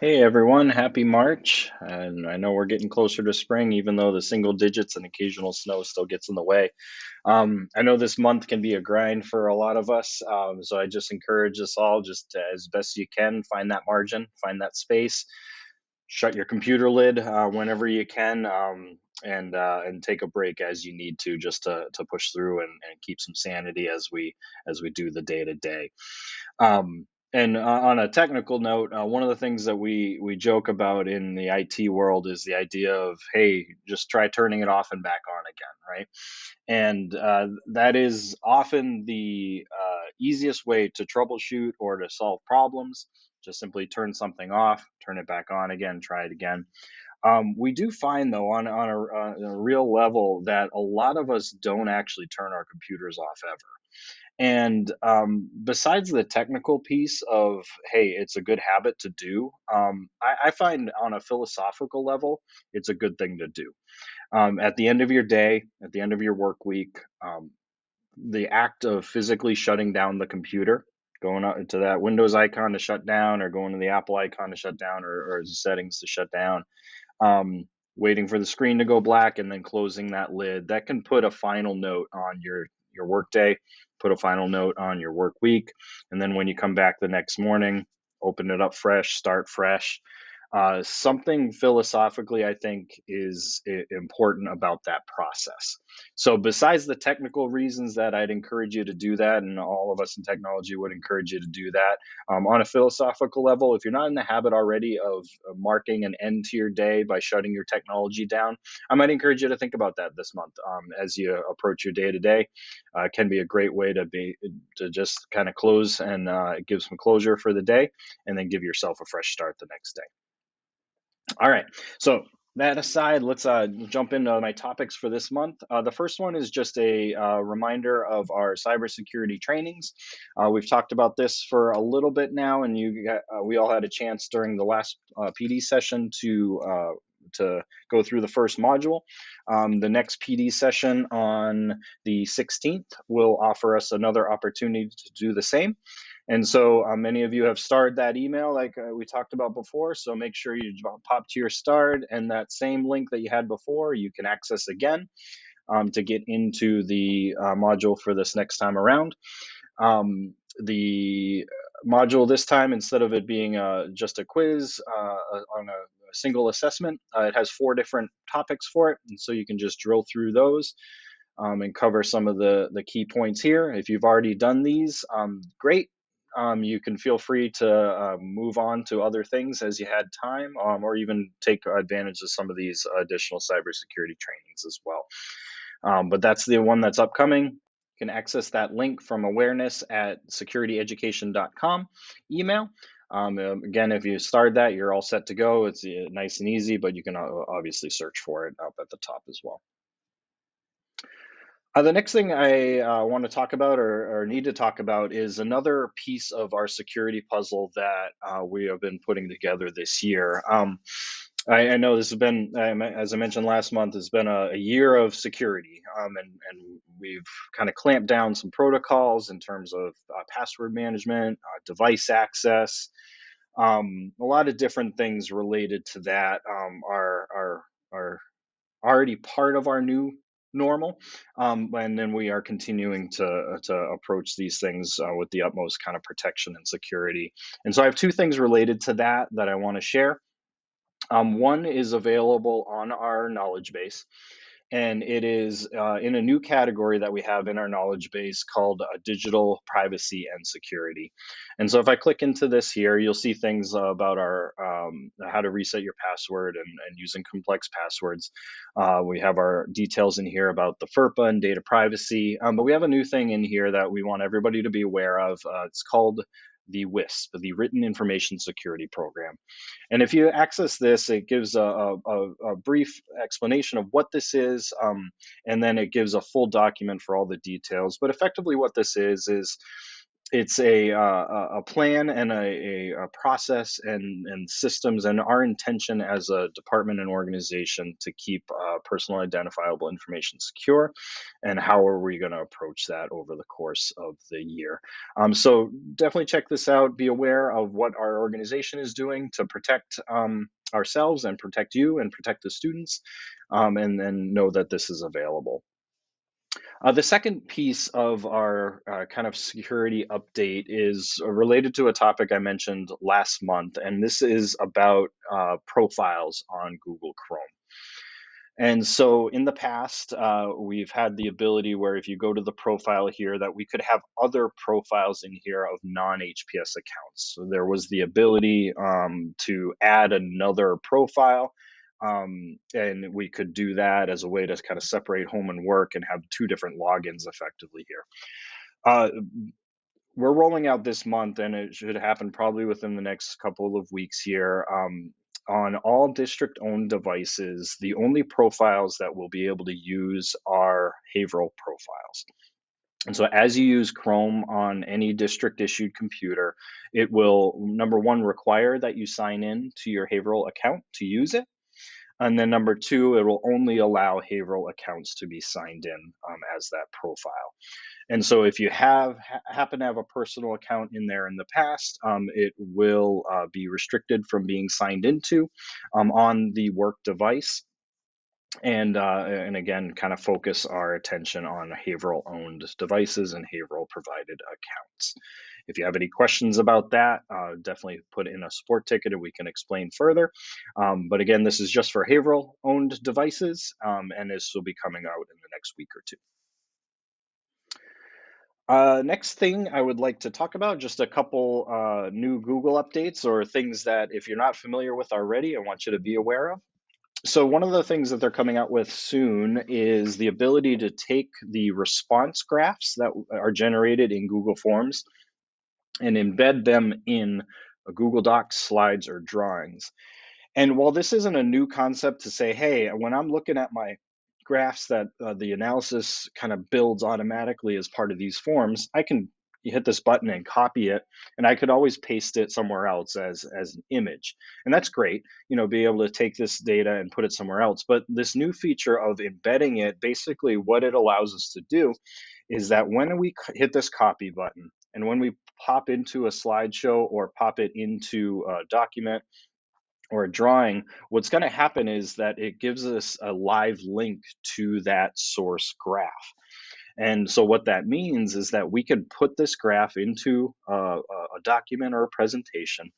Hey everyone, happy March. And I know we're getting closer to spring, even though the single digits and occasional snow still gets in the way. I know this month can be a grind for a lot of us. So I just encourage us all just to, as best you can, find that margin, find that space, shut your computer lid whenever you can, and take a break as you need to, just to push through and keep some sanity as we do the day to day. And on a technical note, one of the things that we joke about in the IT world is the idea of, hey, just try turning it off and back on again, right? And that is often the easiest way to troubleshoot or to solve problems. Just simply turn something off, turn it back on again, try it again. We do find, though, on a real level, that a lot of us don't actually turn our computers off ever. And besides the technical piece of, hey, it's a good habit to do, I find on a philosophical level, it's a good thing to do. At the end of your day, at the end of your work week, the act of physically shutting down the computer, going out to that Windows icon to shut down, or going to the Apple icon to shut down, or settings to shut down, waiting for the screen to go black and then closing that lid, that can put a final note on your work day, put a final note on your work week, and then when you come back the next morning, open it up fresh, start fresh. Something philosophically, I think, is important about that process. So, besides the technical reasons that I'd encourage you to do that, and all of us in technology would encourage you to do that, on a philosophical level, if you're not in the habit already of marking an end to your day by shutting your technology down, I might encourage you to think about that this month as you approach your day to day. It can be a great way to just kind of close and give some closure for the day, and then give yourself a fresh start the next day. All right. So that aside, let's jump into my topics for this month. The first one is just a reminder of our cybersecurity trainings. We've talked about this for a little bit now, and we all had a chance during the last PD session to go through the first module. The next PD session on the 16th will offer us another opportunity to do the same. And so many of you have starred that email like we talked about before. So make sure you pop to your start, and that same link that you had before, you can access again to get into the module for this next time around. The module this time, instead of it being just a quiz on a single assessment, it has 4 different topics for it. And so you can just drill through those and cover some of the key points here. If you've already done these, great. You can feel free to move on to other things as you had time, or even take advantage of some of these additional cybersecurity trainings as well. But that's the one that's upcoming. You can access that link from awareness at securityeducation.com email. Again, if you start that, you're all set to go. It's nice and easy, but you can obviously search for it up at the top as well. The next thing I want to talk about, or need to talk about, is another piece of our security puzzle that we have been putting together this year. I know this has been, as I mentioned last month, it's been a year of security, and we've kind of clamped down some protocols in terms of password management, device access, a lot of different things related to that are already part of our new normal, and then we are continuing to approach these things with the utmost kind of protection and security. And so I have 2 things related to that I want to share. One is available on our knowledge base, and it is in a new category that we have in our knowledge base called digital privacy and security. And so if I click into this here, you'll see things about our how to reset your password and using complex passwords. We have our details in here about the FERPA and data privacy, but we have a new thing in here that we want everybody to be aware of. It's called the WISP, the Written Information Security Program. And if you access this, it gives a brief explanation of what this is, and then it gives a full document for all the details. But effectively, what this is it's a plan and a process and systems, and our intention as a department and organization to keep personal identifiable information secure. And how are we going to approach that over the course of the year? So definitely check this out. Be aware of what our organization is doing to protect ourselves and protect you and protect the students, and then know that this is available. The second piece of our kind of security update is related to a topic I mentioned last month, and this is about profiles on Google Chrome. And so in the past, we've had the ability where if you go to the profile here, that we could have other profiles in here of non-HPS accounts. So there was the ability to add another profile, and we could do that as a way to kind of separate home and work and have two different logins effectively here. Uh, we're rolling out this month, and it should happen probably within the next couple of weeks here. On all district owned devices, the only profiles that we'll be able to use are Haverhill profiles. And so, as you use Chrome on any district issued computer, it will, number one, require that you sign in to your Haverhill account to use it. And then number two, it will only allow Haverhill accounts to be signed in as that profile. And so if you happen to have a personal account in there in the past, it will be restricted from being signed into on the work device. And again, kind of focus our attention on Haverhill owned devices and Haverhill provided accounts. If you have any questions about that, definitely put in a support ticket and we can explain further. But again, this is just for Haverhill owned devices, and this will be coming out in the next week or two. Next thing I would like to talk about, just a couple new Google updates or things that if you're not familiar with already, I want you to be aware of. So one of the things that they're coming out with soon is the ability to take the response graphs that are generated in Google Forms and embed them in a Google Docs, slides, or drawings. And while this isn't a new concept to say, hey, when I'm looking at my graphs that the analysis kind of builds automatically as part of these forms, I can hit this button and copy it, and I could always paste it somewhere else as an image. And that's great, be able to take this data and put it somewhere else. But this new feature of embedding it, basically what it allows us to do is that when we hit this copy button, and when we pop into a slideshow or pop it into a document or a drawing, what's going to happen is that it gives us a live link to that source graph. And so what that means is that we can put this graph into a document or a presentation,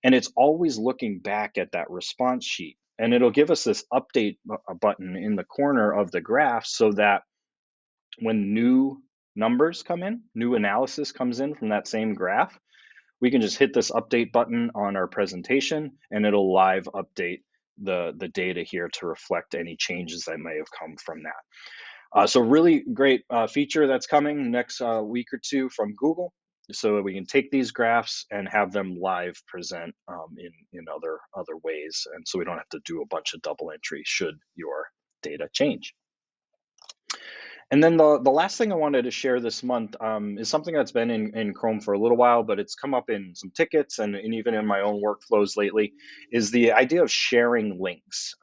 and it's always looking back at that response sheet. And it'll give us this update button in the corner of the graph so that when new numbers come in, new analysis comes in from that same graph, we can just hit this update button on our presentation and it'll live update the data here to reflect any changes that may have come from that. So really great feature that's coming next week or two from Google, so that we can take these graphs and have them live present in other ways, and so we don't have to do a bunch of double entry should your data change. And then the last thing I wanted to share this month is something that's been in Chrome for a little while, but it's come up in some tickets and even in my own workflows lately, is the idea of sharing links.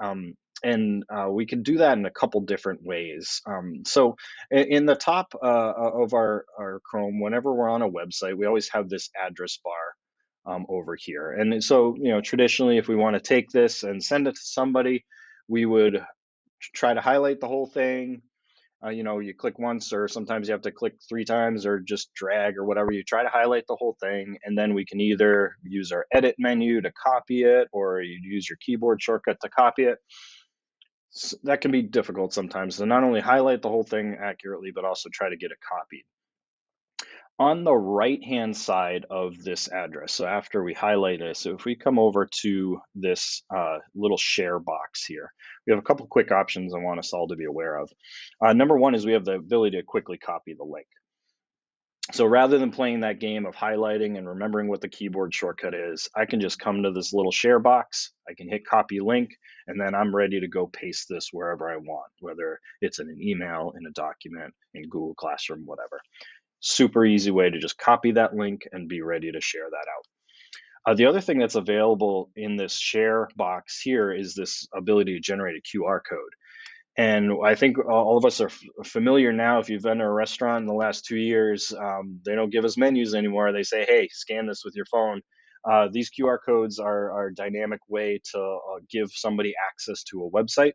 And we can do that in a couple different ways. So in the top of our Chrome, whenever we're on a website, we always have this address bar over here. And so, traditionally, if we want to take this and send it to somebody, we would try to highlight the whole thing. You click once, or sometimes you have to click 3 times, or just drag or whatever. You try to highlight the whole thing, and then we can either use our edit menu to copy it, or you use your keyboard shortcut to copy it. So that can be difficult sometimes to not only highlight the whole thing accurately, but also try to get it copied. On the right-hand side of this address, so after we highlight this, so if we come over to this little share box here, we have a couple quick options I want us all to be aware of. Number one is we have the ability to quickly copy the link. So rather than playing that game of highlighting and remembering what the keyboard shortcut is, I can just come to this little share box, I can hit copy link, and then I'm ready to go paste this wherever I want, whether it's in an email, in a document, in Google Classroom, whatever. Super easy way to just copy that link and be ready to share that out. The other thing that's available in this share box here is this ability to generate a QR code. And I think all of us are familiar now. If you've been to a restaurant in the last 2 years, they don't give us menus anymore. They say, hey, scan this with your phone. These QR codes are a dynamic way to give somebody access to a website.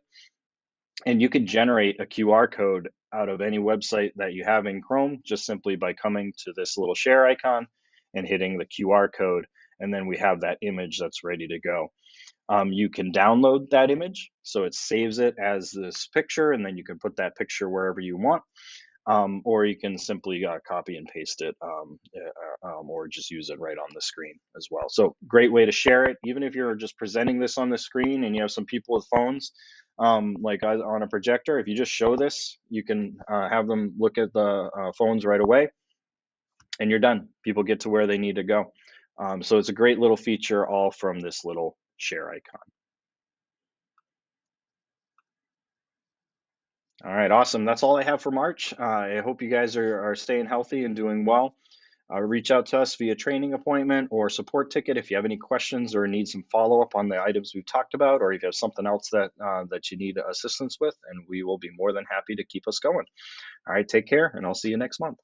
And you can generate a QR code out of any website that you have in Chrome just simply by coming to this little share icon and hitting the QR code. And then we have that image that's ready to go. You can download that image, so it saves it as this picture, and then you can put that picture wherever you want. Or you can simply copy and paste it, or just use it right on the screen as well. So great way to share it, even if you're just presenting this on the screen and you have some people with phones, like on a projector. If you just show this, you can have them look at the phones right away, and you're done. People get to where they need to go. So it's a great little feature, all from this little share icon. All right, awesome. That's all I have for March. I hope you guys are staying healthy and doing well. Reach out to us via training appointment or support ticket if you have any questions or need some follow up on the items we've talked about, or if you have something else that you need assistance with, and we will be more than happy to keep us going. All right, take care, and I'll see you next month.